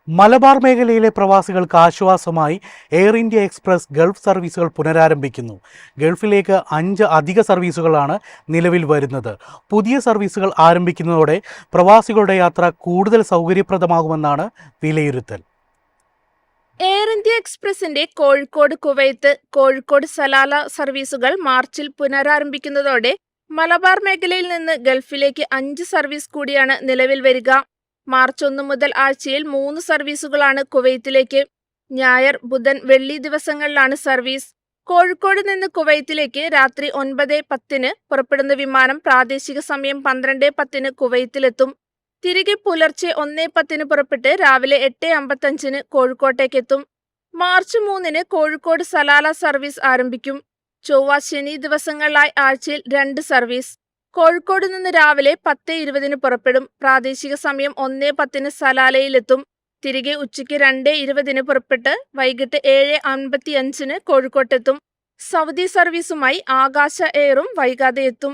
മലബാർ മേഖലയിലെ പ്രവാസികൾക്ക് ആശ്വാസമായി എയർ ഇന്ത്യ എക്സ്പ്രസ് ഗൾഫ് സർവീസുകൾ പുനരാരംഭിക്കുന്നു. ഗൾഫിലേക്ക് 5 അധിക സർവീസുകളാണ് നിലവിൽ വരുന്നത്. പുതിയ സർവീസുകൾ ആരംഭിക്കുന്നതോടെ പ്രവാസികളുടെ യാത്ര കൂടുതൽ സൗകര്യപ്രദമാകുമെന്നാണ് വിലയിരുത്തൽ. എയർ ഇന്ത്യ എക്സ്പ്രസിന്റെ കോഴിക്കോട് കുവൈത്ത്, കോഴിക്കോട് സലാല സർവീസുകൾ മാർച്ചിൽ പുനരാരംഭിക്കുന്നതോടെ മലബാർ മേഖലയിൽ നിന്ന് ഗൾഫിലേക്ക് 5 സർവീസ് കൂടിയാണ് നിലവിൽ വരിക. മാർച്ച് 1 മുതൽ ആഴ്ചയിൽ 3 സർവീസുകളാണ് കുവൈത്തിലേക്ക്. ഞായർ, ബുധൻ, വെള്ളി ദിവസങ്ങളിലാണ് സർവീസ്. കോഴിക്കോട് നിന്ന് കുവൈത്തിലേക്ക് രാത്രി 9:10 പുറപ്പെടുന്ന വിമാനം പ്രാദേശിക സമയം 12:10 കുവൈത്തിലെത്തും. തിരികെ പുലർച്ചെ 1:10 പുറപ്പെട്ട് രാവിലെ 8:55 കോഴിക്കോട്ടേക്കെത്തും. മാർച്ച് 3 കോഴിക്കോട് സലാല സർവീസ് ആരംഭിക്കും. ചൊവ്വ, ശനി ദിവസങ്ങളിലായി ആഴ്ചയിൽ 2 സർവീസ്. കോഴിക്കോട് നിന്ന് രാവിലെ 10:20 പുറപ്പെടും. പ്രാദേശിക സമയം 1:10 സലാലയിലെത്തും. തിരികെ ഉച്ചയ്ക്ക് 2:20 പുറപ്പെട്ട് വൈകിട്ട് 7:55 കോഴിക്കോട്ടെത്തും. സൗദി സർവീസുമായി ആകാശ എയറും വൈകാതെ എത്തും.